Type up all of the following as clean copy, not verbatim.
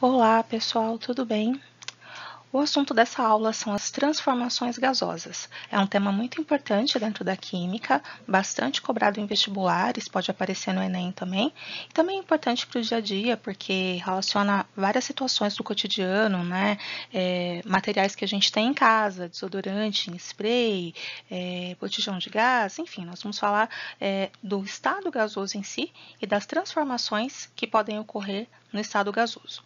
Olá, pessoal, tudo bem? O assunto dessa aula são as transformações gasosas. É um tema muito importante dentro da química, bastante cobrado em vestibulares, pode aparecer no Enem também. E também é importante para o dia a dia, porque relaciona várias situações do cotidiano, né? Materiais que a gente tem em casa, desodorante, spray, botijão de gás, enfim, nós vamos falar do estado gasoso em si e das transformações que podem ocorrer no estado gasoso.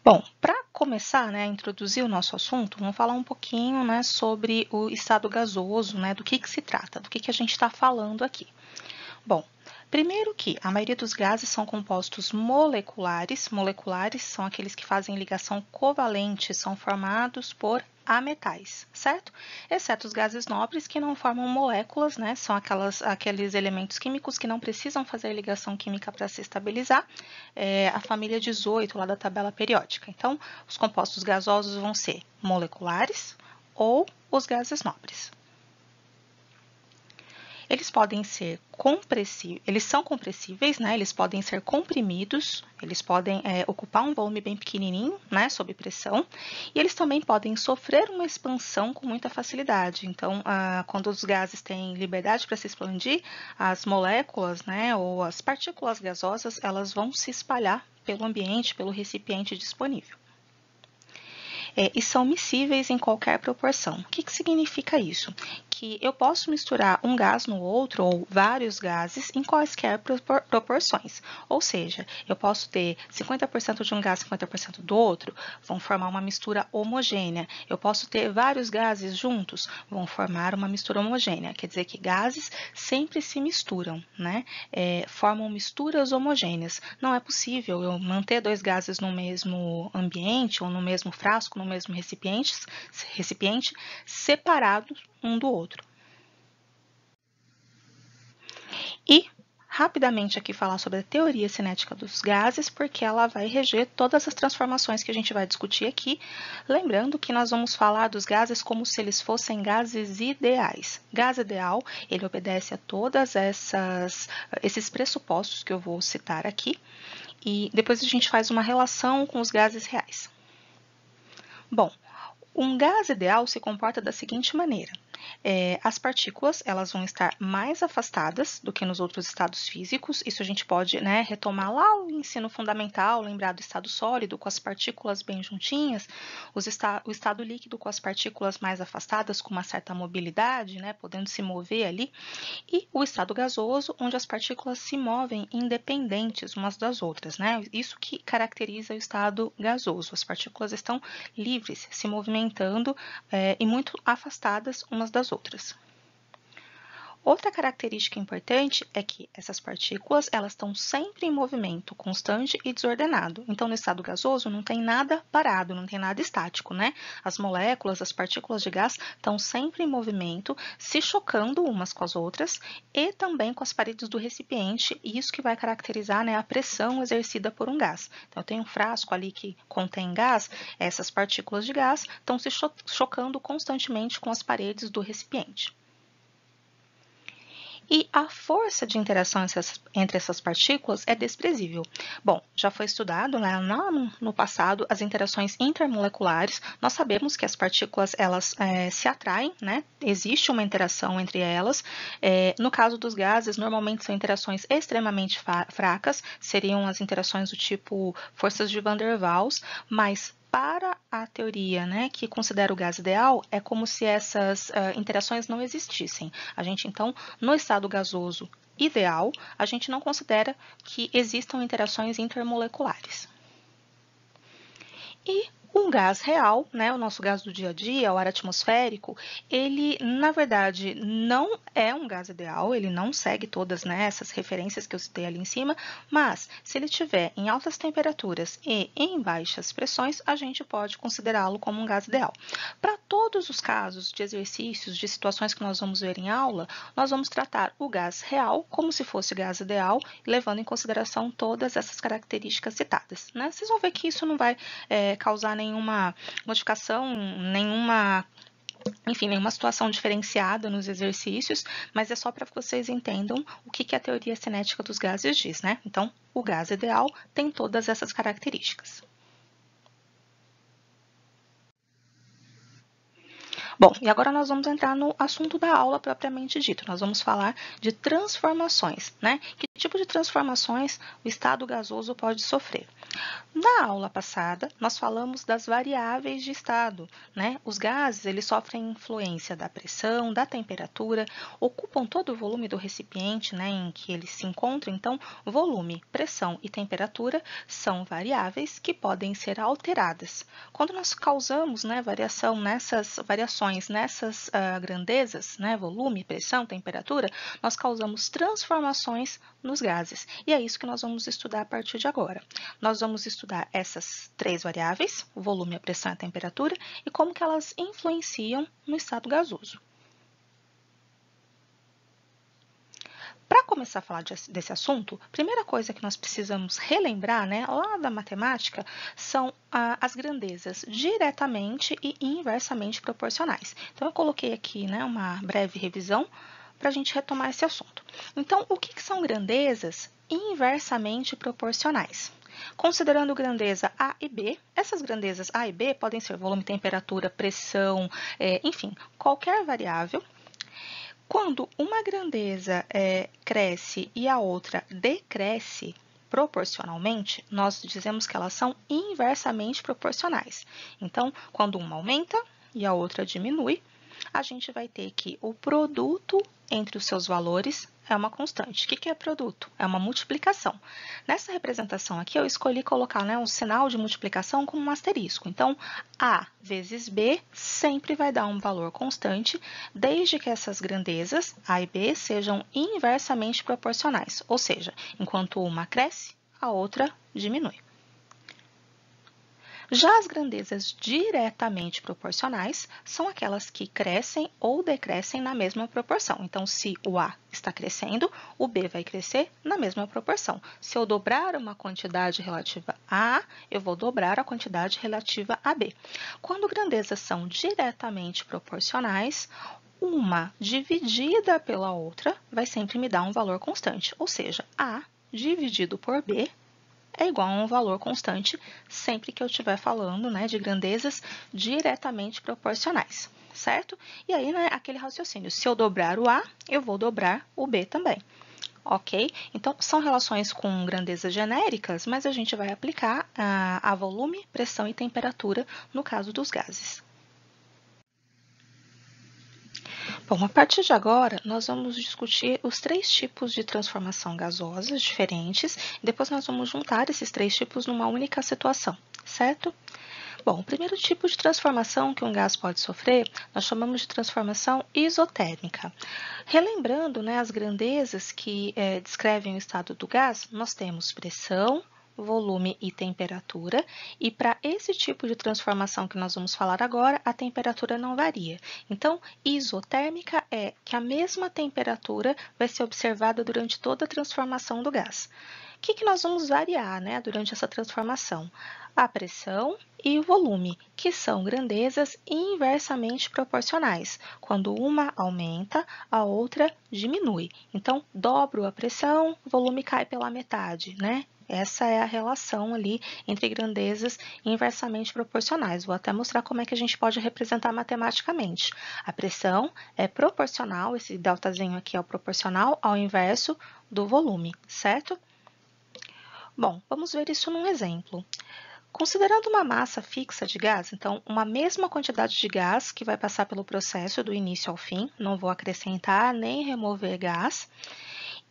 Bom, para começar, né, a introduzir o nosso assunto, vamos falar um pouquinho, né, sobre o estado gasoso, né, do que se trata, do que a gente está falando aqui. Bom, primeiro que a maioria dos gases são compostos moleculares. Moleculares são aqueles que fazem ligação covalente, são formados por ametais, certo? Exceto os gases nobres que não formam moléculas, né? São aqueles elementos químicos que não precisam fazer ligação química para se estabilizar. A família 18 lá da tabela periódica. Então, os compostos gasosos vão ser moleculares ou os gases nobres. Eles podem ser compressíveis, eles são compressíveis, né? Eles podem ser comprimidos, eles podem ocupar um volume bem pequenininho, né? Sob pressão, e eles também podem sofrer uma expansão com muita facilidade. Então, quando os gases têm liberdade para se expandir, as moléculas, né? Ou as partículas gasosas, elas vão se espalhar pelo ambiente, pelo recipiente disponível. E são miscíveis em qualquer proporção. O que significa isso? Que eu posso misturar um gás no outro ou vários gases em quaisquer proporções. Ou seja, eu posso ter 50% de um gás, 50% do outro, vão formar uma mistura homogênea. Eu posso ter vários gases juntos, vão formar uma mistura homogênea. Quer dizer que gases sempre se misturam, né? Formam misturas homogêneas. Não é possível eu manter dois gases no mesmo ambiente ou no mesmo frasco, no mesmo recipiente separados um do outro. E rapidamente aqui falar sobre a teoria cinética dos gases, porque ela vai reger todas as transformações que a gente vai discutir aqui, lembrando que nós vamos falar dos gases como se eles fossem gases ideais. Gás ideal, ele obedece a todas esses pressupostos que eu vou citar aqui, e depois a gente faz uma relação com os gases reais. Bom, um gás ideal se comporta da seguinte maneira. As partículas elas vão estar mais afastadas do que nos outros estados físicos. Isso a gente pode, né, retomar lá o ensino fundamental, lembrar do estado sólido com as partículas bem juntinhas, o estado líquido com as partículas mais afastadas, com uma certa mobilidade, né, podendo se mover ali, e o estado gasoso, onde as partículas se movem independentes umas das outras, né? Isso que caracteriza o estado gasoso. As partículas estão livres, se movimentando e muito afastadas umas das outras. Outra característica importante é que essas partículas elas estão sempre em movimento constante e desordenado. Então, no estado gasoso não tem nada parado, não tem nada estático, né? As moléculas, as partículas de gás estão sempre em movimento, se chocando umas com as outras e também com as paredes do recipiente, e isso que vai caracterizar, né, a pressão exercida por um gás. Então, eu tenho um frasco ali que contém gás, essas partículas de gás estão se chocando constantemente com as paredes do recipiente. E a força de interação entre essas partículas é desprezível. Bom, já foi estudado, né, no passado as interações intermoleculares. Nós sabemos que as partículas elas se atraem, né? Existe uma interação entre elas. No caso dos gases, normalmente são interações extremamente fracas, seriam as interações do tipo forças de Van der Waals, mas para a teoria, né, que considera o gás ideal, é como se essas interações não existissem. A gente, então, no estado gasoso ideal, a gente não considera que existam interações intermoleculares. E um gás real, né, o nosso gás do dia a dia, o ar atmosférico, ele, na verdade, não é um gás ideal, ele não segue todas, né, essas referências que eu citei ali em cima, mas se ele estiver em altas temperaturas e em baixas pressões, a gente pode considerá-lo como um gás ideal. Para todos os casos de exercícios, de situações que nós vamos ver em aula, nós vamos tratar o gás real como se fosse gás ideal, levando em consideração todas essas características citadas, né? Vocês vão ver que isso não vai causar nenhuma modificação, nenhuma enfim, nenhuma situação diferenciada nos exercícios, mas é só para que vocês entendam o que a teoria cinética dos gases diz, né? Então, o gás ideal tem todas essas características. Bom, e agora nós vamos entrar no assunto da aula propriamente dito. Nós vamos falar de transformações, né? Que tipo de transformações o estado gasoso pode sofrer? Na aula passada, nós falamos das variáveis de estado, né? Os gases, eles sofrem influência da pressão, da temperatura, ocupam todo o volume do recipiente, né, em que eles se encontram. Então, volume, pressão e temperatura são variáveis que podem ser alteradas. Quando nós causamos, né, variações nessas grandezas, né, volume, pressão, temperatura, nós causamos transformações nos gases. E é isso que nós vamos estudar a partir de agora. Nós vamos estudar essas três variáveis, o volume, a pressão e a temperatura, e como que elas influenciam no estado gasoso. Para começar a falar desse assunto, a primeira coisa que nós precisamos relembrar, né, lá da matemática, são as grandezas diretamente e inversamente proporcionais. Então, eu coloquei aqui, né, uma breve revisão para a gente retomar esse assunto. Então, o que são grandezas inversamente proporcionais? Considerando grandeza A e B, essas grandezas A e B podem ser volume, temperatura, pressão, enfim, qualquer variável. Quando uma grandeza cresce e a outra decresce proporcionalmente, nós dizemos que elas são inversamente proporcionais. Então, quando uma aumenta e a outra diminui, a gente vai ter que o produto entre os seus valores é uma constante. O que é produto? É uma multiplicação. Nessa representação aqui, eu escolhi colocar, né, um sinal de multiplicação como um asterisco. Então, A vezes B sempre vai dar um valor constante, desde que essas grandezas, A e B, sejam inversamente proporcionais. Ou seja, enquanto uma cresce, a outra diminui. Já as grandezas diretamente proporcionais são aquelas que crescem ou decrescem na mesma proporção. Então, se o A está crescendo, o B vai crescer na mesma proporção. Se eu dobrar uma quantidade relativa a A, eu vou dobrar a quantidade relativa a B. Quando grandezas são diretamente proporcionais, uma dividida pela outra vai sempre me dar um valor constante, ou seja, A dividido por B é igual a um valor constante sempre que eu estiver falando, né, de grandezas diretamente proporcionais, certo? E aí, né, aquele raciocínio, se eu dobrar o A, eu vou dobrar o B também. Ok? Então, são relações com grandezas genéricas, mas a gente vai aplicar a volume, pressão e temperatura no caso dos gases. Bom, a partir de agora, nós vamos discutir os três tipos de transformação gasosas diferentes, e depois nós vamos juntar esses três tipos numa única situação, certo? Bom, o primeiro tipo de transformação que um gás pode sofrer, nós chamamos de transformação isotérmica. Relembrando, né, as grandezas que descrevem o estado do gás, nós temos pressão, volume e temperatura, e para esse tipo de transformação que nós vamos falar agora, a temperatura não varia. Então, isotérmica é que a mesma temperatura vai ser observada durante toda a transformação do gás. O que nós vamos variar, né, durante essa transformação? A pressão e o volume, que são grandezas inversamente proporcionais. Quando uma aumenta, a outra diminui. Então, dobro a pressão, o volume cai pela metade, né? Essa é a relação ali entre grandezas inversamente proporcionais. Vou até mostrar como é que a gente pode representar matematicamente. A pressão é proporcional, esse deltazinho aqui é o proporcional ao inverso do volume, certo? Bom, vamos ver isso num exemplo. Considerando uma massa fixa de gás, então, uma mesma quantidade de gás que vai passar pelo processo do início ao fim, não vou acrescentar nem remover gás,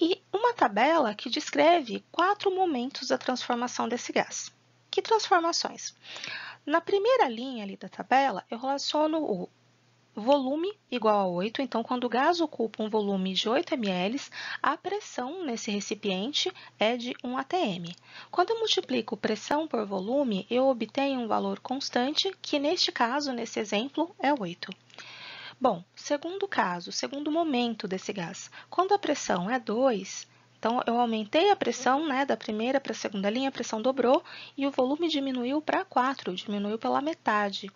e uma tabela que descreve 4 momentos da transformação desse gás. Que transformações? Na primeira linha ali da tabela, eu relaciono o volume igual a 8, então quando o gás ocupa um volume de 8 ml, a pressão nesse recipiente é de 1 atm. Quando eu multiplico pressão por volume, eu obtenho um valor constante, que neste caso, nesse exemplo, é 8. Bom, segundo caso, segundo momento desse gás, quando a pressão é 2, então eu aumentei a pressão, né, da primeira para a segunda linha, a pressão dobrou e o volume diminuiu para 4, diminuiu pela metade.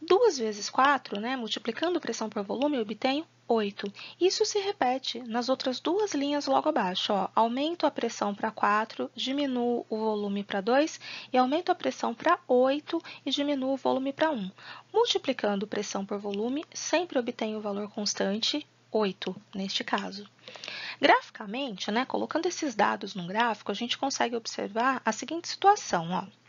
2 vezes 4, né, multiplicando pressão por volume, eu obtenho 8. Isso se repete nas outras duas linhas logo abaixo. Ó. Aumento a pressão para 4, diminuo o volume para 2 e aumento a pressão para 8 e diminuo o volume para 1. Multiplicando pressão por volume, sempre obtenho o valor constante, 8, neste caso. Graficamente, né, colocando esses dados no gráfico, a gente consegue observar a seguinte situação. Ó.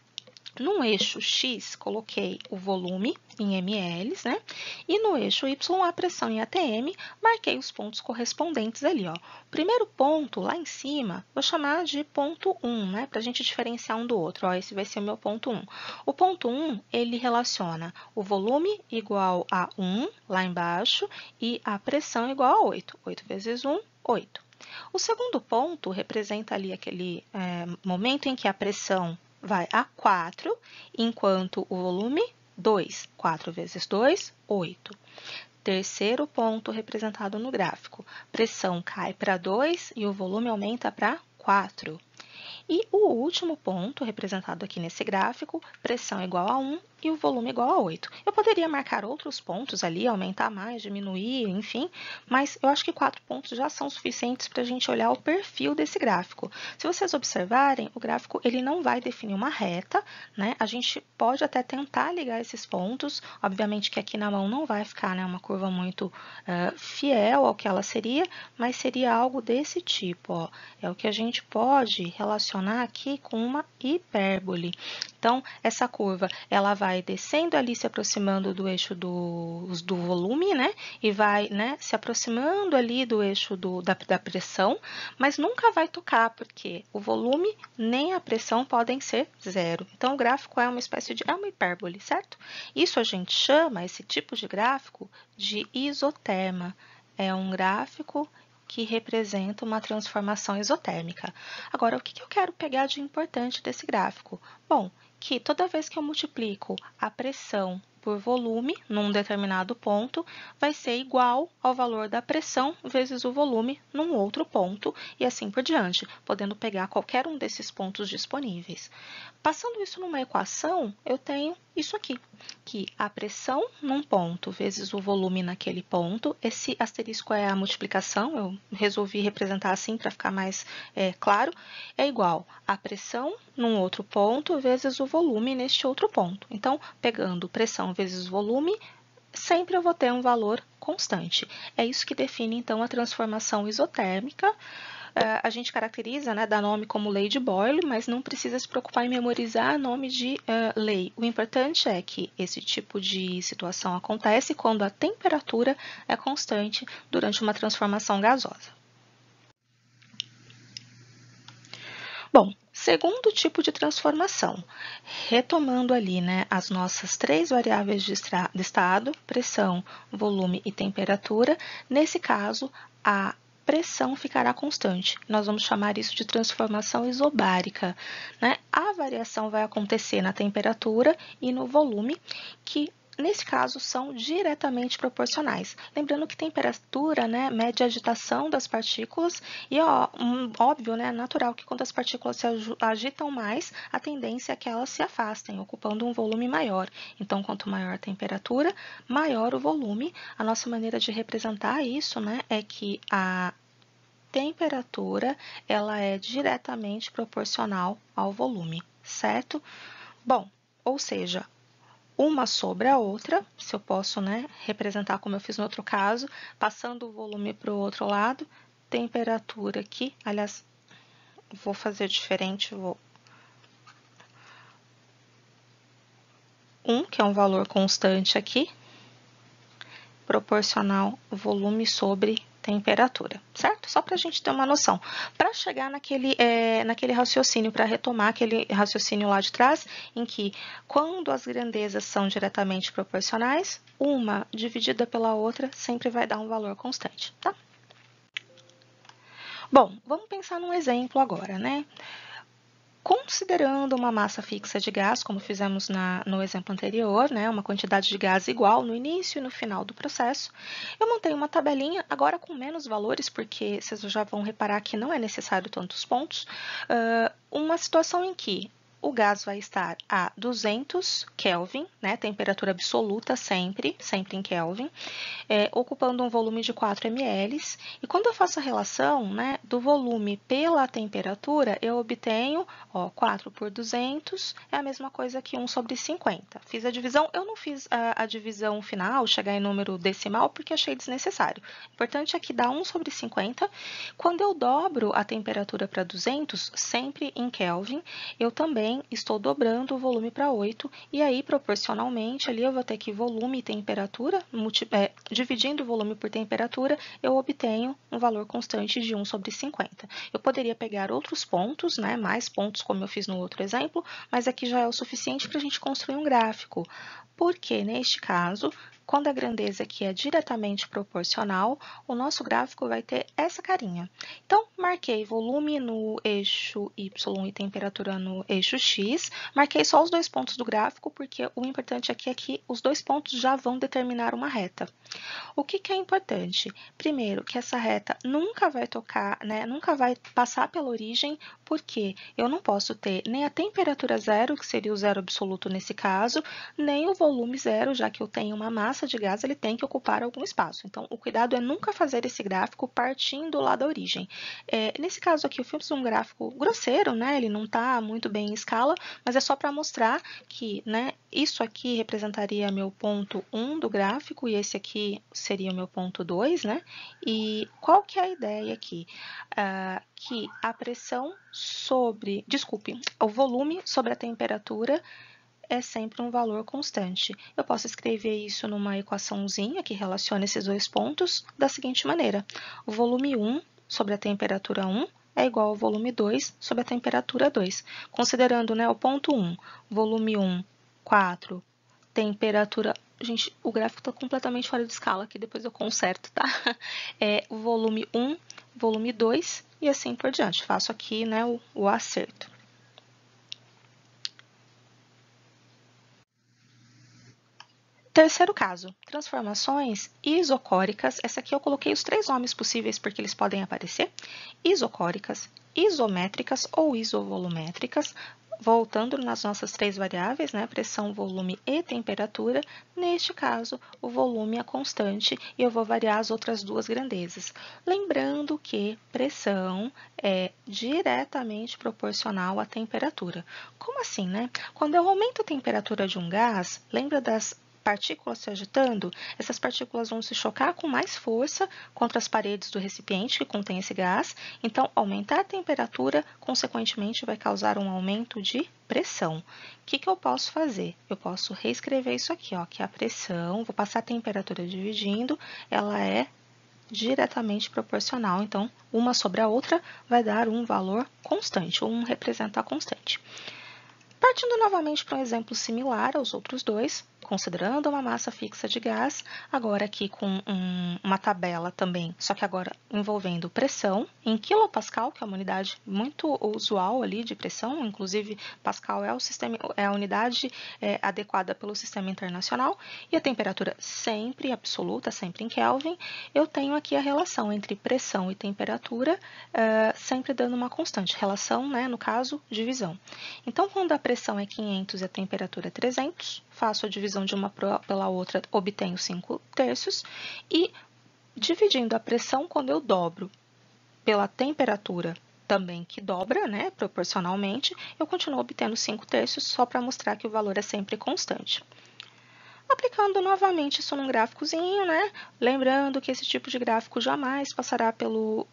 No eixo X, coloquei o volume em ml, né? E no eixo Y, a pressão em atm, marquei os pontos correspondentes ali, ó. O primeiro ponto, lá em cima, vou chamar de ponto 1, né? Para a gente diferenciar um do outro, ó. Esse vai ser o meu ponto 1. O ponto 1, ele relaciona o volume igual a 1, lá embaixo, e a pressão igual a 8. 8 vezes 1, 8. O segundo ponto representa ali aquele momento em que a pressão vai a 4, enquanto o volume, 2. 4 vezes 2, 8. Terceiro ponto representado no gráfico. Pressão cai para 2 e o volume aumenta para 4. E o último ponto, representado aqui nesse gráfico, pressão igual a 1 e o volume igual a 8. Eu poderia marcar outros pontos ali, aumentar mais, diminuir, enfim, mas eu acho que 4 pontos já são suficientes para a gente olhar o perfil desse gráfico. Se vocês observarem, o gráfico ele não vai definir uma reta, né? A gente pode até tentar ligar esses pontos, obviamente que aqui na mão não vai ficar, né, uma curva muito fiel ao que ela seria, mas seria algo desse tipo, ó. É o que a gente pode relacionar aqui com uma hipérbole. Então, essa curva, ela vai descendo ali, se aproximando do eixo do volume, né? E vai, né, se aproximando ali do eixo da pressão, mas nunca vai tocar, porque o volume nem a pressão podem ser zero. Então, o gráfico é uma espécie de... é uma hipérbole, certo? Isso a gente chama, esse tipo de gráfico, de isoterma. É um gráfico que representa uma transformação isotérmica. Agora, o que eu quero pegar de importante desse gráfico? Bom, que toda vez que eu multiplico a pressão por volume num determinado ponto, vai ser igual ao valor da pressão vezes o volume num outro ponto, e assim por diante, podendo pegar qualquer um desses pontos disponíveis. Passando isso numa equação, eu tenho isso aqui, que a pressão num ponto vezes o volume naquele ponto, esse asterisco é a multiplicação, eu resolvi representar assim para ficar mais claro, é igual a pressão num outro ponto vezes o volume neste outro ponto. Então, pegando pressão vezes volume, sempre eu vou ter um valor constante. É isso que define, então, a transformação isotérmica. A gente caracteriza, né, dá nome como lei de Boyle, mas não precisa se preocupar em memorizar nome de lei. O importante é que esse tipo de situação acontece quando a temperatura é constante durante uma transformação gasosa. Bom, segundo tipo de transformação, retomando ali, né, as nossas três variáveis de estado, pressão, volume e temperatura, nesse caso, a pressão ficará constante. Nós vamos chamar isso de transformação isobárica, né? A variação vai acontecer na temperatura e no volume, que nesse caso, são diretamente proporcionais. Lembrando que temperatura, né, mede a agitação das partículas e, óbvio, né, natural que quando as partículas se agitam mais, a tendência é que elas se afastem, ocupando um volume maior. Então, quanto maior a temperatura, maior o volume. A nossa maneira de representar isso, né, é que a temperatura ela é diretamente proporcional ao volume, certo? Bom, ou seja, uma sobre a outra, se eu posso, né, representar como eu fiz no outro caso, passando o volume para o outro lado, temperatura aqui, aliás, vou fazer diferente, vou 1, que é um valor constante aqui, proporcional volume sobre temperatura, certo? Só para a gente ter uma noção. Para chegar naquele raciocínio, para retomar aquele raciocínio lá de trás, em que quando as grandezas são diretamente proporcionais, uma dividida pela outra sempre vai dar um valor constante, tá? Bom, vamos pensar num exemplo agora, né? Considerando uma massa fixa de gás, como fizemos no exemplo anterior, né, uma quantidade de gás igual no início e no final do processo, eu montei uma tabelinha, agora com menos valores, porque vocês já vão reparar que não é necessário tantos pontos, uma situação em que o gás vai estar a 200 Kelvin, né, temperatura absoluta sempre em Kelvin, ocupando um volume de 4 ml. E quando eu faço a relação, né, do volume pela temperatura, eu obtenho, 4 por 200 é a mesma coisa que 1 sobre 50. Fiz a divisão, eu não fiz a divisão final, chegar em número decimal, porque achei desnecessário. O importante é que dá 1 sobre 50. Quando eu dobro a temperatura para 200, sempre em Kelvin, eu também estou dobrando o volume para 8, e aí, proporcionalmente, ali eu vou ter que volume e temperatura, dividindo o volume por temperatura, eu obtenho um valor constante de 1 sobre 50. Eu poderia pegar outros pontos, né, mais pontos, como eu fiz no outro exemplo, mas aqui já é o suficiente para a gente construir um gráfico. Porque, neste caso, quando a grandeza aqui é diretamente proporcional, o nosso gráfico vai ter essa carinha. Então, marquei volume no eixo Y e temperatura no eixo X. Marquei só os 2 pontos do gráfico, porque o importante aqui é que os 2 pontos já vão determinar uma reta. O que é importante? Primeiro, que essa reta nunca vai tocar, né, nunca vai passar pela origem, porque eu não posso ter nem a temperatura zero, que seria o zero absoluto nesse caso, nem o volume zero, já que eu tenho uma massa de gás, ele tem que ocupar algum espaço. Então, o cuidado é nunca fazer esse gráfico partindo lá da origem. Nesse caso aqui, eu fiz um gráfico grosseiro, né, ele não está muito bem em escala, mas é só para mostrar que, né, isso aqui representaria meu ponto 1 do gráfico e esse aqui seria o meu ponto 2, né? E qual que é a ideia aqui? Que a pressão sobre, o volume sobre a temperatura é sempre um valor constante. Eu posso escrever isso numa equaçãozinha que relaciona esses 2 pontos da seguinte maneira. O volume 1 sobre a temperatura 1 é igual ao volume 2 sobre a temperatura 2. Considerando, né, o ponto 1, volume 1, 4, temperatura... Gente, o gráfico está completamente fora de escala, aqui depois eu conserto, tá? O volume 1, volume 2 e assim por diante. Faço aqui, né, o acerto. Terceiro caso, transformações isocóricas. Essa aqui eu coloquei os 3 nomes possíveis porque eles podem aparecer. Isocóricas, isométricas ou isovolumétricas. Voltando nas nossas 3 variáveis, né, pressão, volume e temperatura, neste caso, o volume é constante e eu vou variar as outras 2 grandezas. Lembrando que pressão é diretamente proporcional à temperatura. Como assim, né? Quando eu aumento a temperatura de um gás, lembra das partículas se agitando? Essas partículas vão se chocar com mais força contra as paredes do recipiente que contém esse gás. Então, aumentar a temperatura, consequentemente, vai causar um aumento de pressão. O que eu posso fazer? Eu posso reescrever isso aqui, ó, que a pressão, vou passar a temperatura dividindo, ela é diretamente proporcional. Então, uma sobre a outra vai dar um valor constante, ou um representar constante. Partindo novamente para um exemplo similar aos outros 2, considerando uma massa fixa de gás, agora aqui com uma tabela também, só que agora envolvendo pressão em quilopascal, que é uma unidade muito usual ali de pressão, inclusive Pascal é a unidade adequada pelo sistema internacional, e a temperatura sempre absoluta, sempre em Kelvin. Eu tenho aqui a relação entre pressão e temperatura, sempre dando uma constante, relação, né, no caso, divisão. Então, quando a pressão é 500 e a temperatura é 300, faço a divisão de uma pela outra, obtenho 5/3, e dividindo a pressão, quando eu dobro pela temperatura também que dobra, né, proporcionalmente, eu continuo obtendo 5/3 só para mostrar que o valor é sempre constante. Aplicando novamente isso num gráficozinho, né? Lembrando que esse tipo de gráfico jamais passará pelo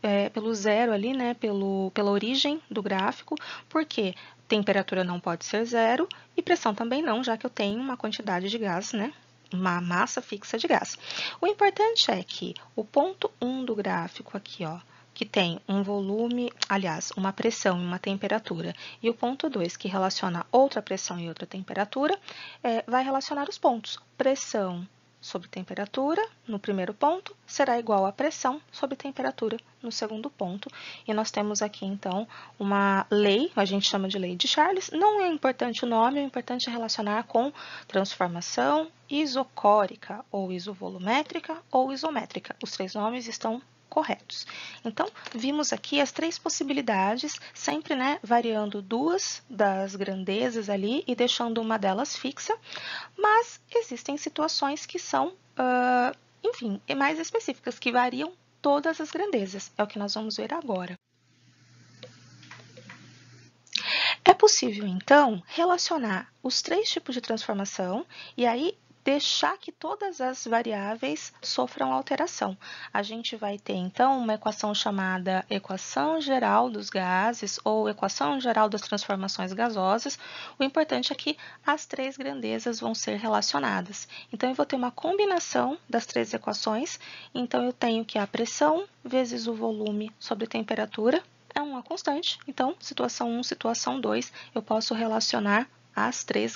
zero ali, né? Pela origem do gráfico, porque temperatura não pode ser zero e pressão também não, já que eu tenho uma quantidade de gás, né? Uma massa fixa de gás. O importante é que o ponto 1 do gráfico aqui, ó, que tem um volume, aliás, uma pressão e uma temperatura, e o ponto 2, que relaciona outra pressão e outra temperatura, vai relacionar os pontos. Pressão sobre temperatura, no primeiro ponto, será igual a pressão sobre temperatura no segundo ponto. E nós temos aqui, então, uma lei, a gente chama de lei de Charles. Não é importante o nome, é importante relacionar com transformação isocórica, ou isovolumétrica, ou isométrica. Os 3 nomes estão corretos. Então, vimos aqui as três possibilidades, sempre, né, variando duas das grandezas ali e deixando uma delas fixa, mas existem situações que são, enfim, mais específicas, que variam todas as grandezas. É o que nós vamos ver agora. É possível, então, relacionar os três tipos de transformação e aí deixar que todas as variáveis sofram alteração. A gente vai ter, então, uma equação chamada equação geral dos gases ou equação geral das transformações gasosas. O importante é que as três grandezas vão ser relacionadas. Então, eu vou ter uma combinação das três equações. Então, eu tenho que a pressão vezes o volume sobre temperatura é uma constante, então, situação 1, situação 2, eu posso relacionar as três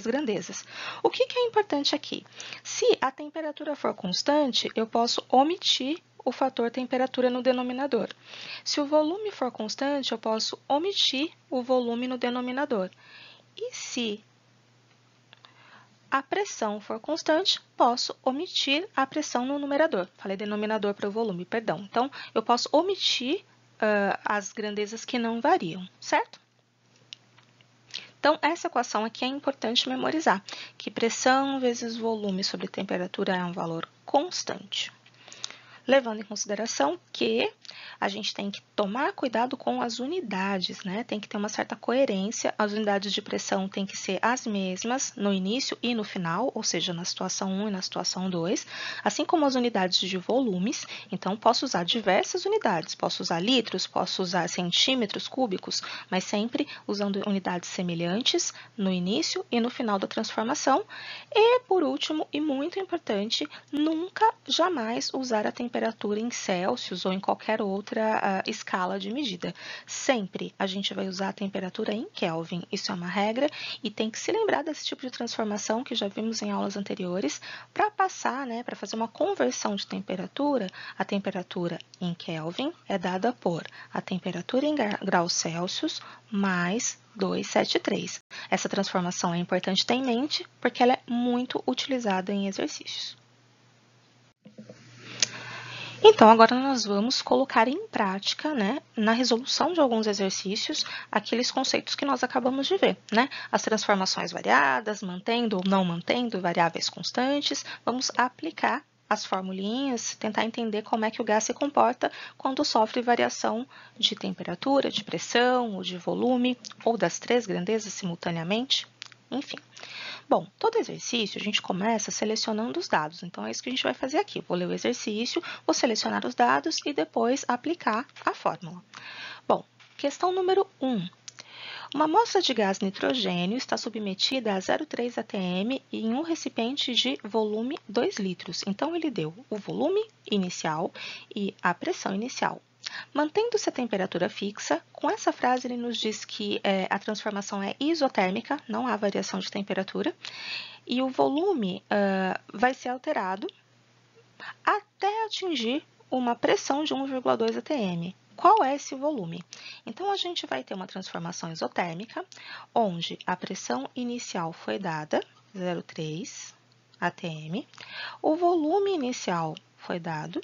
grandezas. O que é importante aqui? Se a temperatura for constante, eu posso omitir o fator temperatura no denominador. Se o volume for constante, eu posso omitir o volume no denominador. E se a pressão for constante, posso omitir a pressão no numerador. Falei denominador para o volume, perdão. Então, eu posso omitir as grandezas que não variam, certo? Então, essa equação aqui é importante memorizar, que pressão vezes volume sobre temperatura é um valor constante. Levando em consideração que a gente tem que tomar cuidado com as unidades, né? Tem que ter uma certa coerência, as unidades de pressão têm que ser as mesmas no início e no final, ou seja, na situação 1 e na situação 2, assim como as unidades de volumes. Então, posso usar diversas unidades, posso usar litros, posso usar centímetros cúbicos, mas sempre usando unidades semelhantes no início e no final da transformação. E, por último, e muito importante, nunca, jamais usar a temperatura em Celsius ou em qualquer outra escala de medida. Sempre a gente vai usar a temperatura em Kelvin. Isso é uma regra e tem que se lembrar desse tipo de transformação que já vimos em aulas anteriores para passar, né, para fazer uma conversão de temperatura. A temperatura em Kelvin é dada por a temperatura em graus Celsius mais 273. Essa transformação é importante ter em mente porque ela é muito utilizada em exercícios. Então, agora nós vamos colocar em prática, né, na resolução de alguns exercícios, aqueles conceitos que nós acabamos de ver, né? As transformações variadas, mantendo ou não mantendo variáveis constantes. Vamos aplicar as formulinhas, tentar entender como é que o gás se comporta quando sofre variação de temperatura, de pressão ou de volume, ou das três grandezas simultaneamente, enfim. Bom, todo exercício a gente começa selecionando os dados, então é isso que a gente vai fazer aqui. Vou ler o exercício, vou selecionar os dados e depois aplicar a fórmula. Bom, questão número 1. Uma amostra de gás nitrogênio está submetida a 0,3 atm em um recipiente de volume 2 litros. Então, ele deu o volume inicial e a pressão inicial. Mantendo-se a temperatura fixa, com essa frase ele nos diz que a transformação é isotérmica, não há variação de temperatura, e o volume vai ser alterado até atingir uma pressão de 1,2 atm. Qual é esse volume? Então, a gente vai ter uma transformação isotérmica, onde a pressão inicial foi dada, 0,3 atm, o volume inicial foi dado,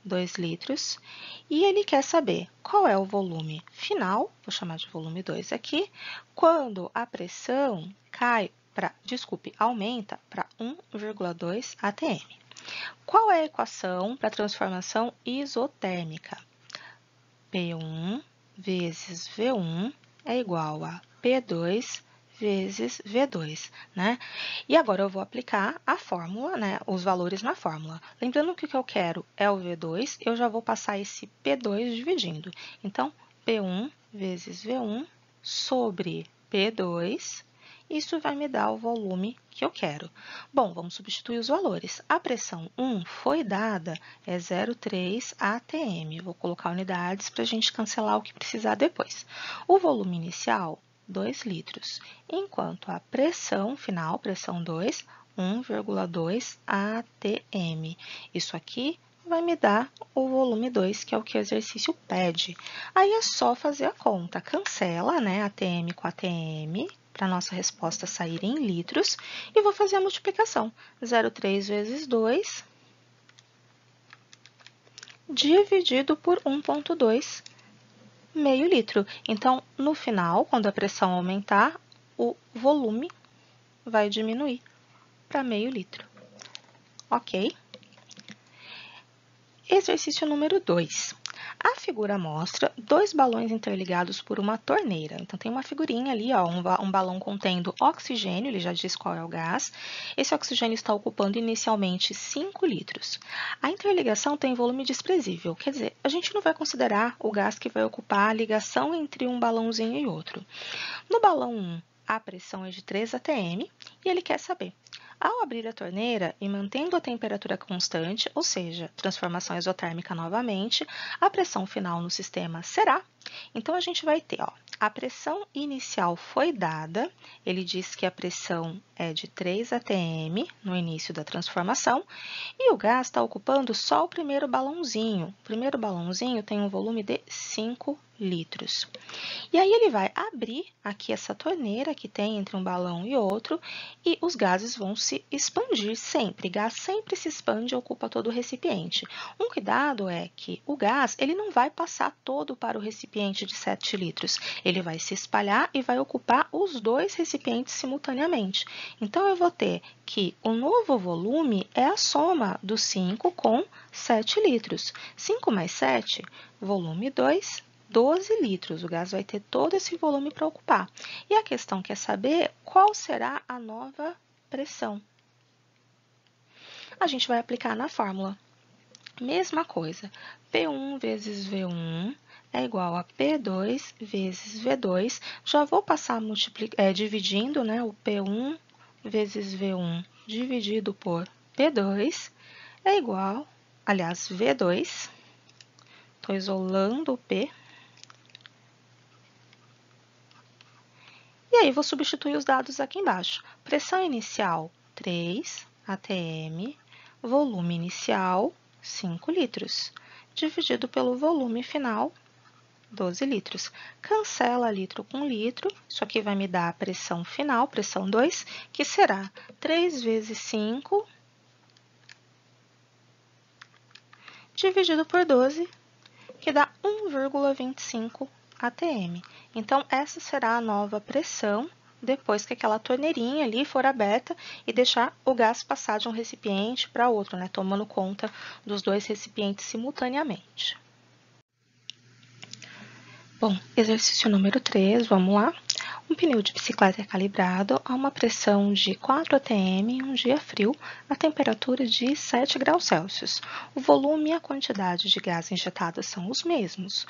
2 litros, e ele quer saber qual é o volume final, vou chamar de volume 2 aqui, quando a pressão aumenta para 1,2 atm. Qual é a equação para a transformação isotérmica? P1 vezes V1 é igual a P2 vezes V2, né? E agora eu vou aplicar a fórmula, né, os valores na fórmula. Lembrando que o que eu quero é o V2, eu já vou passar esse P2 dividindo. Então, P1 vezes V1 sobre P2, isso vai me dar o volume que eu quero. Bom, vamos substituir os valores. A pressão 1 foi dada, é 0,3 atm. Vou colocar unidades para a gente cancelar o que precisar depois. O volume inicial, 2 litros, enquanto a pressão final, pressão 2, 1,2 atm. Isso aqui vai me dar o volume 2, que é o que o exercício pede. Aí é só fazer a conta. Cancela, né, atm com atm, para a nossa resposta sair em litros, e vou fazer a multiplicação. 0,3 vezes 2 dividido por 1,2 meio litro. Então, no final, quando a pressão aumentar, o volume vai diminuir para meio litro. Ok? Exercício número 2. A figura mostra dois balões interligados por uma torneira. Então, tem uma figurinha ali, ó, um balão contendo oxigênio, ele já diz qual é o gás. Esse oxigênio está ocupando inicialmente 5 litros. A interligação tem volume desprezível, quer dizer, a gente não vai considerar o gás que vai ocupar a ligação entre um balãozinho e outro. No balão 1, a pressão é de 3 atm e ele quer saber: ao abrir a torneira e mantendo a temperatura constante, ou seja, transformação exotérmica novamente, a pressão final no sistema será. Então, a gente vai ter, ó, a pressão inicial foi dada, ele diz que a pressão é de 3 atm no início da transformação, e o gás está ocupando só o primeiro balãozinho. O primeiro balãozinho tem um volume de 5 litros. E aí ele vai abrir aqui essa torneira que tem entre um balão e outro e os gases vão se expandir sempre. Gás sempre se expande e ocupa todo o recipiente. Um cuidado é que o gás ele não vai passar todo para o recipiente de 7 litros. Ele vai se espalhar e vai ocupar os dois recipientes simultaneamente. Então, eu vou ter que o novo volume é a soma do 5 com 7 litros. 5 mais 7, volume 2, 12 litros. O gás vai ter todo esse volume para ocupar. E a questão quer saber qual será a nova pressão. A gente vai aplicar na fórmula. Mesma coisa, P1 vezes V1 é igual a P2 vezes V2. Já vou passar dividindo, né, o P1 vezes V1 dividido por P2 é igual, aliás, V2, estou isolando o P. E aí, vou substituir os dados aqui embaixo. Pressão inicial, 3 atm, volume inicial, 5 litros, dividido pelo volume final, 12 litros. Cancela litro com litro, isso aqui vai me dar a pressão final, pressão 2, que será 3 vezes 5, dividido por 12, que dá 1,25 atm. Então, essa será a nova pressão depois que aquela torneirinha ali for aberta e deixar o gás passar de um recipiente para outro, né, tomando conta dos dois recipientes simultaneamente. Bom, exercício número 3, vamos lá. Um pneu de bicicleta é calibrado a uma pressão de 4 atm em um dia frio, a temperatura de 7 graus Celsius. O volume e a quantidade de gás injetada são os mesmos.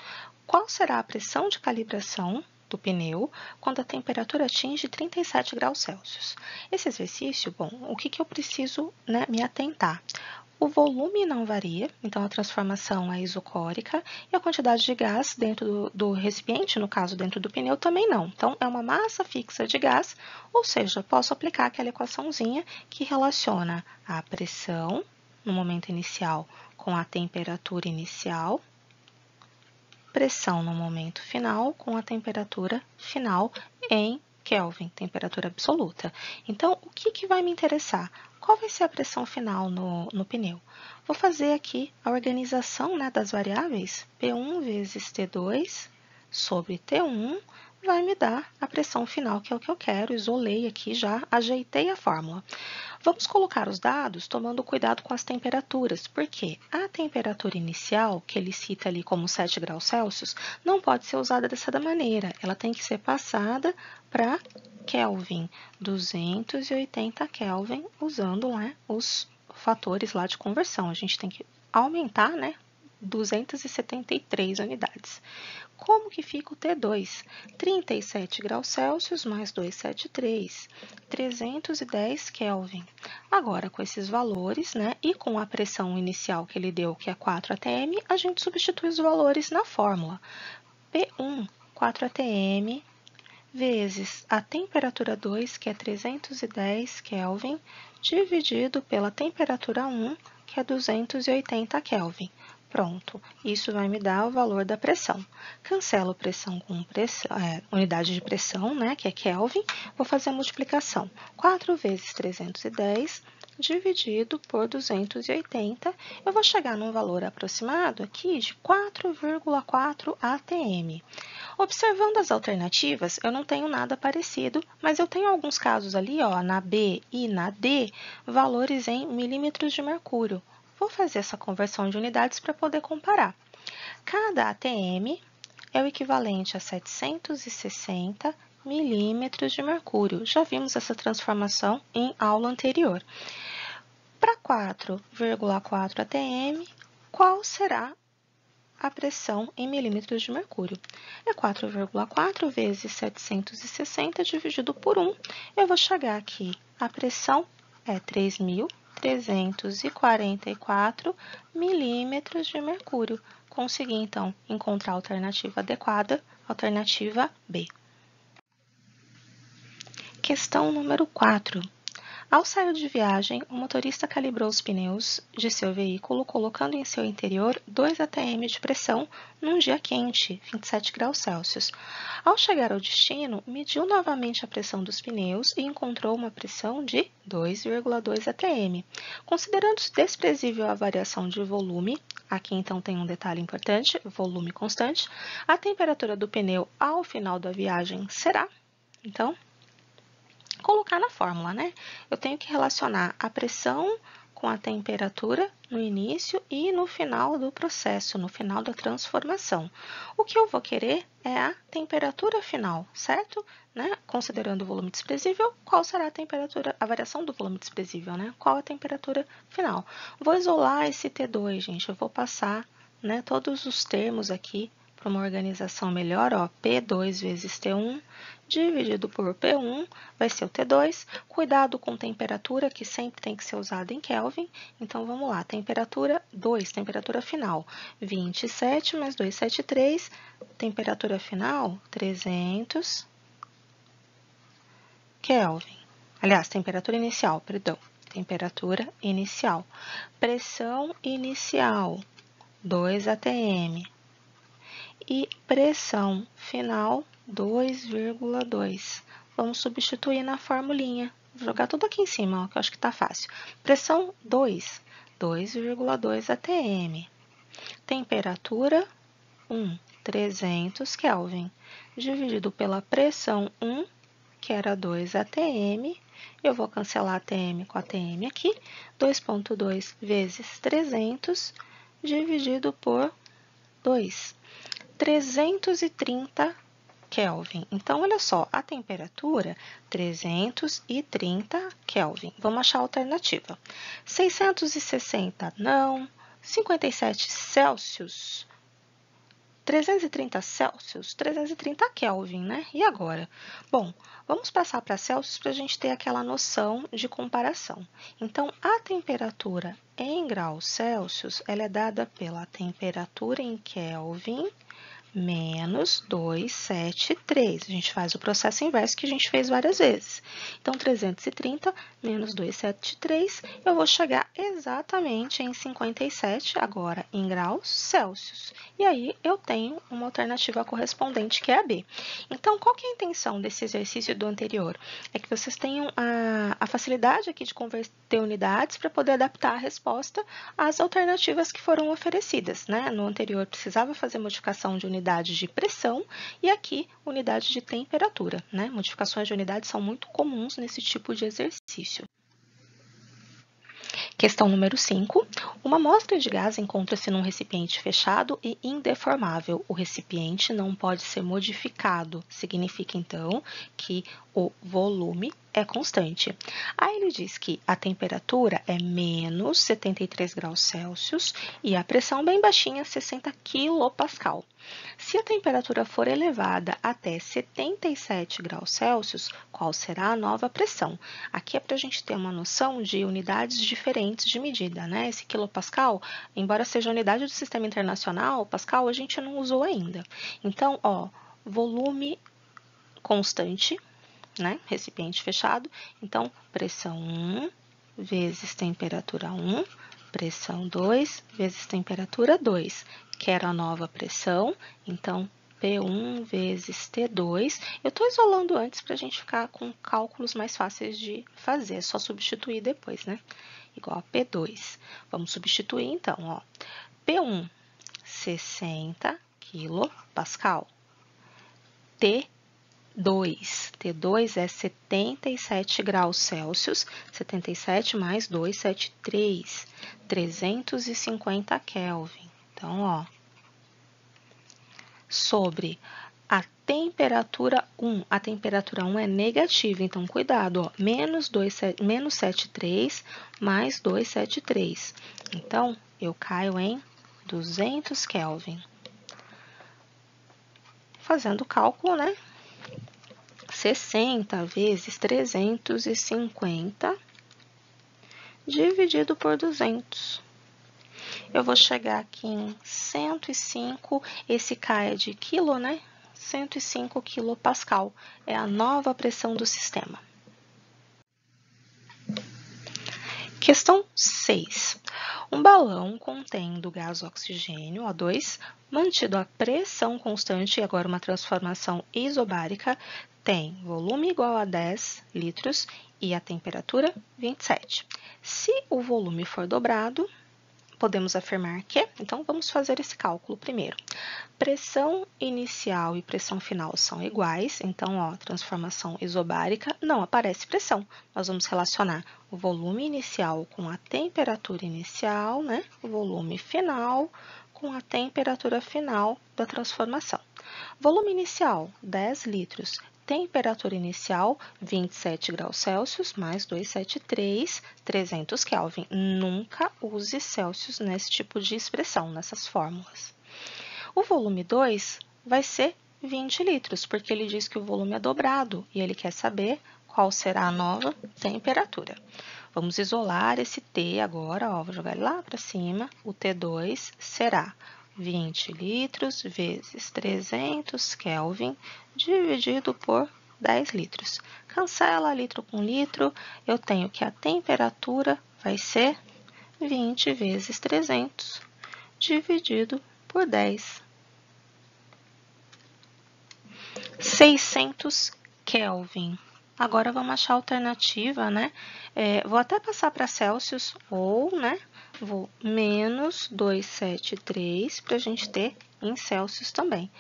Qual será a pressão de calibração do pneu quando a temperatura atinge 37 graus Celsius? Esse exercício, bom, o que eu preciso, né, me atentar? O volume não varia, então a transformação é isocórica, e a quantidade de gás dentro do recipiente, no caso dentro do pneu, também não. Então, é uma massa fixa de gás, ou seja, posso aplicar aquela equaçãozinha que relaciona a pressão no momento inicial com a temperatura inicial, pressão no momento final com a temperatura final em Kelvin, temperatura absoluta. Então, o que vai me interessar? Qual vai ser a pressão final no pneu? Vou fazer aqui a organização, né, das variáveis. P1 vezes T2 sobre T1 vai me dar a pressão final, que é o que eu quero. Isolei aqui já, ajeitei a fórmula. Vamos colocar os dados tomando cuidado com as temperaturas, porque a temperatura inicial, que ele cita ali como 7 graus Celsius, não pode ser usada dessa maneira. Ela tem que ser passada para Kelvin, 280 Kelvin, usando, né, os fatores lá de conversão. A gente tem que aumentar, né, 273 unidades. Como que fica o T2? 37 graus Celsius mais 273, 310 Kelvin. Agora, com esses valores, né, e com a pressão inicial que ele deu, que é 4 atm, a gente substitui os valores na fórmula. P1, 4 atm, vezes a temperatura 2, que é 310 Kelvin, dividido pela temperatura 1, que é 280 Kelvin. Pronto, isso vai me dar o valor da pressão. Cancelo pressão com unidade de pressão, né, que é Kelvin. Vou fazer a multiplicação. 4 vezes 310 dividido por 280, eu vou chegar num valor aproximado aqui de 4,4 atm. Observando as alternativas, eu não tenho nada parecido, mas eu tenho alguns casos ali, ó, na B e na D, valores em milímetros de mercúrio. Vou fazer essa conversão de unidades para poder comparar. Cada atm é o equivalente a 760 milímetros de mercúrio. Já vimos essa transformação em aula anterior. Para 4,4 atm, qual será a pressão em milímetros de mercúrio? É 4,4 vezes 760 dividido por 1. Eu vou chegar aqui, a pressão é 3.344 milímetros de mercúrio. Consegui, então, encontrar a alternativa adequada, alternativa B. Questão número 4. Ao sair de viagem, o motorista calibrou os pneus de seu veículo, colocando em seu interior 2 atm de pressão num dia quente, 27 graus Celsius. Ao chegar ao destino, mediu novamente a pressão dos pneus e encontrou uma pressão de 2,2 atm. Considerando desprezível a variação de volume, aqui então tem um detalhe importante, volume constante, a temperatura do pneu ao final da viagem será, então, colocar na fórmula, né? Eu tenho que relacionar a pressão com a temperatura no início e no final do processo, no final da transformação. O que eu vou querer é a temperatura final, certo? Né? Considerando o volume desprezível, qual será a temperatura, a variação do volume desprezível, né? Qual a temperatura final? Vou isolar esse T2, gente, eu vou passar, né, todos os termos aqui para uma organização melhor, ó, P2 vezes T1 dividido por P1 vai ser o T2. Cuidado com temperatura, que sempre tem que ser usado em Kelvin. Então, vamos lá, temperatura 2, temperatura final, 27 mais 273, temperatura final, 300 Kelvin. Aliás, temperatura inicial, perdão, temperatura inicial. Pressão inicial, 2 atm. E pressão final, 2,2. Vamos substituir na formulinha. Vou jogar tudo aqui em cima, ó, que eu acho que está fácil. Pressão 2, 2,2 atm. Temperatura 1, 300 Kelvin. Dividido pela pressão 1, que era 2 atm. Eu vou cancelar atm com atm aqui. 2,2 vezes 300 dividido por 2. 330 Kelvin. Então, olha só, a temperatura 330 Kelvin. Vamos achar a alternativa. 660 não, 57 Celsius, 330 Celsius, 330 Kelvin, né? E agora? Bom, vamos passar para Celsius para a gente ter aquela noção de comparação. Então, a temperatura em graus Celsius, ela é dada pela temperatura em Kelvin menos 273. A gente faz o processo inverso que a gente fez várias vezes. Então, 330 menos 273, eu vou chegar exatamente em 57, agora em graus Celsius. E aí, eu tenho uma alternativa correspondente, que é a B. Então, qual que é a intenção desse exercício do anterior? É que vocês tenham a facilidade aqui de converter unidades para poder adaptar a resposta às alternativas que foram oferecidas, né? No anterior, precisava fazer modificação de unidades de pressão e aqui unidade de temperatura, né? Modificações de unidades são muito comuns nesse tipo de exercício. Questão número 5. Uma amostra de gás encontra-se num recipiente fechado e indeformável. O recipiente não pode ser modificado. Significa, então, que o volume é constante. Aí ele diz que a temperatura é menos 73 graus Celsius e a pressão bem baixinha, 60 kPa. Se a temperatura for elevada até 77 graus Celsius, qual será a nova pressão? Aqui é para a gente ter uma noção de unidades diferentes de medida, né? Esse quilopascal, embora seja a unidade do sistema internacional, pascal a gente não usou ainda. Então, ó, volume constante, né? Recipiente fechado. Então, pressão 1 vezes temperatura 1, pressão 2 vezes temperatura 2. Quero a nova pressão, então P1 vezes T2. Eu estou isolando antes para a gente ficar com cálculos mais fáceis de fazer. É só substituir depois, né? Igual a P2. Vamos substituir, então, ó. P1, 60 quilopascal. T2 é 77 graus Celsius, 77 mais 2, 73, 350 Kelvin. Então, ó, sobre a temperatura 1, a temperatura 1 é negativa, então cuidado, ó, menos 73 mais 273. Então, eu caio em 200 Kelvin. Fazendo o cálculo, né? 60 vezes 350 dividido por 200. Eu vou chegar aqui em 105, esse K é de quilo, né? 105 quilopascal é a nova pressão do sistema. Questão 6. Um balão contendo gás oxigênio, O2, mantido a pressão constante e agora uma transformação isobárica, tem volume igual a 10 litros e a temperatura 27. Se o volume for dobrado, podemos afirmar que, então vamos fazer esse cálculo primeiro. Pressão inicial e pressão final são iguais, então, ó, transformação isobárica, não aparece pressão. Nós vamos relacionar o volume inicial com a temperatura inicial, né? O volume final com a temperatura final da transformação. Volume inicial, 10 litros. Temperatura inicial, 27 graus Celsius, mais 273, 300 Kelvin. Nunca use Celsius nesse tipo de expressão, nessas fórmulas. O volume 2 vai ser 20 litros, porque ele diz que o volume é dobrado e ele quer saber qual será a nova temperatura. Vamos isolar esse T agora, ó, vou jogar ele lá para cima. O T2 será 20 litros vezes 300 Kelvin dividido por 10 litros. Cancela litro com litro, eu tenho que a temperatura vai ser 20 vezes 300 dividido por 10. 600 Kelvin. Agora, vamos achar a alternativa, né? Vou até passar para Celsius ou, né? Vou menos 273 para a gente ter em Celsius também.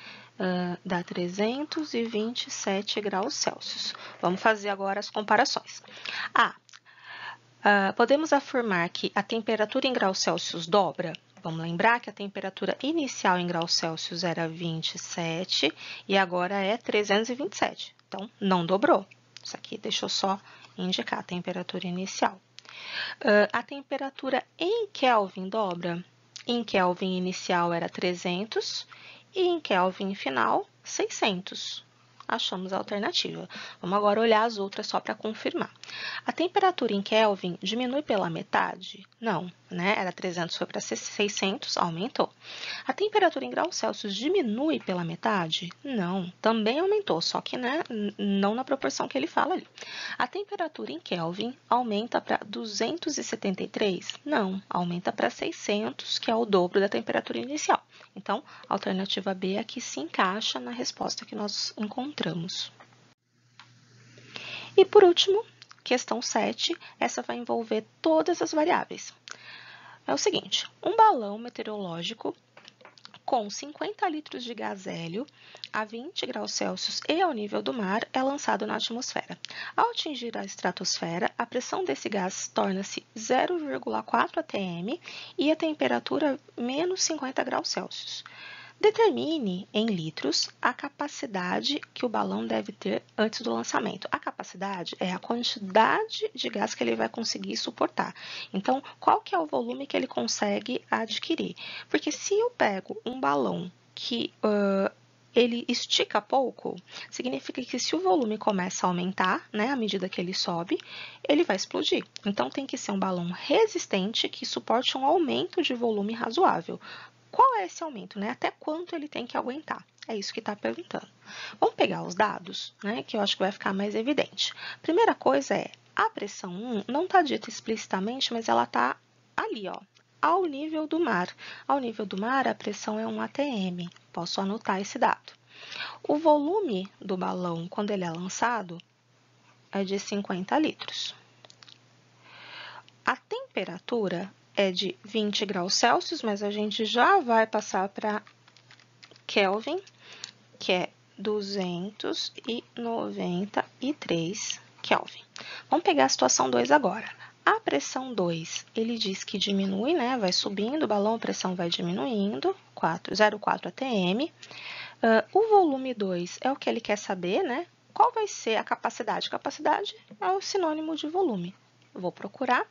Dá 327 graus Celsius. Vamos fazer agora as comparações. Podemos afirmar que a temperatura em graus Celsius dobra? Vamos lembrar que a temperatura inicial em graus Celsius era 27 e agora é 327. Então, não dobrou. Isso aqui deixa eu só indicar a temperatura inicial. A temperatura em Kelvin dobra? Em Kelvin inicial era 300 e em Kelvin final 600. Achamos a alternativa. Vamos agora olhar as outras só para confirmar. A temperatura em Kelvin diminui pela metade? Não, né? Era 300, foi para 600, aumentou. A temperatura em graus Celsius diminui pela metade? Não, também aumentou, só que, né, não na proporção que ele fala ali. A temperatura em Kelvin aumenta para 273? Não, aumenta para 600, que é o dobro da temperatura inicial. Então, a alternativa B aqui se encaixa na resposta que nós encontramos. E por último, questão 7, essa vai envolver todas as variáveis. É o seguinte, um balão meteorológico com 50 litros de gás hélio a 20 graus Celsius e ao nível do mar é lançado na atmosfera. Ao atingir a estratosfera, a pressão desse gás torna-se 0,4 atm e a temperatura menos 50 graus Celsius. Determine, em litros, a capacidade que o balão deve ter antes do lançamento. A capacidade é a quantidade de gás que ele vai conseguir suportar. Então, qual que é o volume que ele consegue adquirir? Porque se eu pego um balão que ele estica pouco, significa que se o volume começa a aumentar, né, à medida que ele sobe, ele vai explodir. Então, tem que ser um balão resistente que suporte um aumento de volume razoável. Qual é esse aumento, né? Até quanto ele tem que aguentar? É isso que está perguntando. Vamos pegar os dados, né? Que eu acho que vai ficar mais evidente. Primeira coisa é, a pressão 1 não está dita explicitamente, mas ela está ali, ó, ao nível do mar. Ao nível do mar, a pressão é 1 atm. Posso anotar esse dado. O volume do balão, quando ele é lançado, é de 50 litros. A temperatura é de 20 graus Celsius, mas a gente já vai passar para Kelvin, que é 293 Kelvin. Vamos pegar a situação 2 agora. A pressão 2, ele diz que diminui, né? Vai subindo o balão, a pressão vai diminuindo, 0,4 atm. O volume 2 é o que ele quer saber, né? Qual vai ser a capacidade? Capacidade é o sinônimo de volume. Eu vou procurar.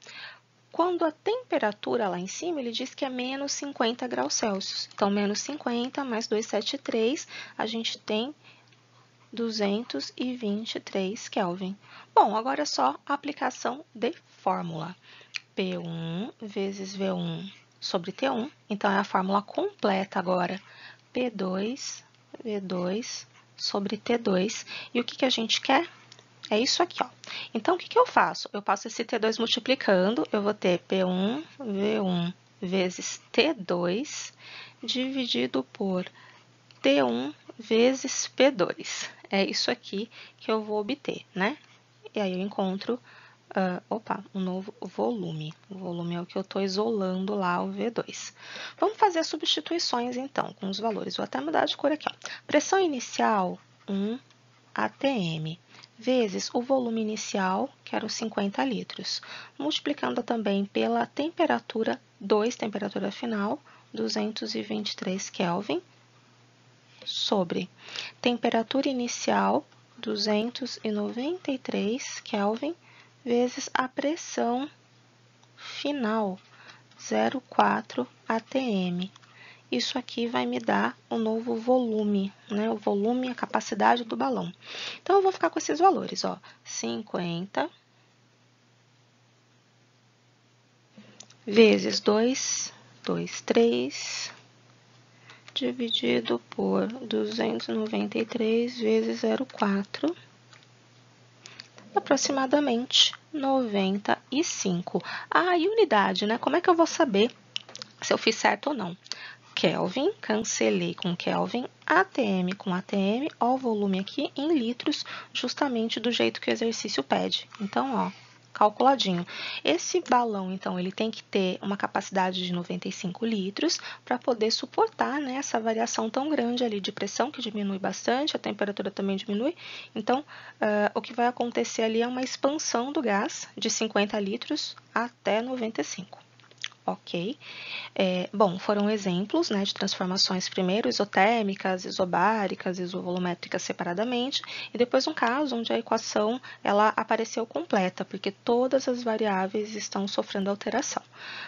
Quando a temperatura lá em cima, ele diz que é menos 50 graus Celsius. Então, menos 50 mais 273, a gente tem 223 Kelvin. Bom, agora é só a aplicação de fórmula. P1 vezes V1 sobre T1. Então, é a fórmula completa agora. P2, V2 sobre T2. E o que a gente quer? É isso aqui, ó. Então, o que eu faço? Eu passo esse T2 multiplicando, eu vou ter P1, V1 vezes T2 dividido por T1 vezes P2. É isso aqui que eu vou obter, né? E aí eu encontro, um novo volume. O volume é o que eu estou isolando lá, o V2. Vamos fazer as substituições, então, com os valores. Vou até mudar de cor aqui, ó. Pressão inicial, 1 atm, vezes o volume inicial, que eram 50 litros, multiplicando também pela temperatura 2, temperatura final, 223 Kelvin, sobre temperatura inicial, 293 Kelvin, vezes a pressão final, 0,4 atm. Isso aqui vai me dar um novo volume, né? O volume, a capacidade do balão. Então, eu vou ficar com esses valores, ó. 50 vezes 223 dividido por 293 vezes 0,4, aproximadamente 95. E unidade, né? Como é que eu vou saber se eu fiz certo ou não? Kelvin, cancelei com Kelvin, atm com atm, ó o volume aqui em litros, justamente do jeito que o exercício pede. Então, ó, calculadinho. Esse balão, então, ele tem que ter uma capacidade de 95 litros para poder suportar, né, essa variação tão grande ali de pressão, que diminui bastante, a temperatura também diminui. Então, o que vai acontecer ali é uma expansão do gás de 50 litros até 95. Ok? Bom, foram exemplos, né, de transformações primeiro isotérmicas, isobáricas, isovolumétricas separadamente, e depois um caso onde a equação ela apareceu completa, porque todas as variáveis estão sofrendo alteração.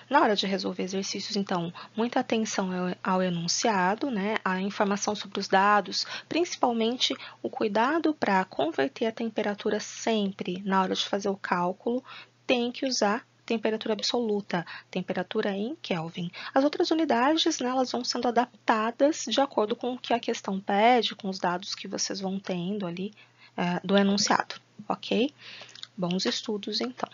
Na hora de resolver exercícios, então, muita atenção ao enunciado, né, a informação sobre os dados, principalmente o cuidado para converter a temperatura sempre na hora de fazer o cálculo, tem que usar temperatura absoluta, temperatura em Kelvin. As outras unidades, né, elas vão sendo adaptadas de acordo com o que a questão pede, com os dados que vocês vão tendo ali do enunciado, ok? Bons estudos, então.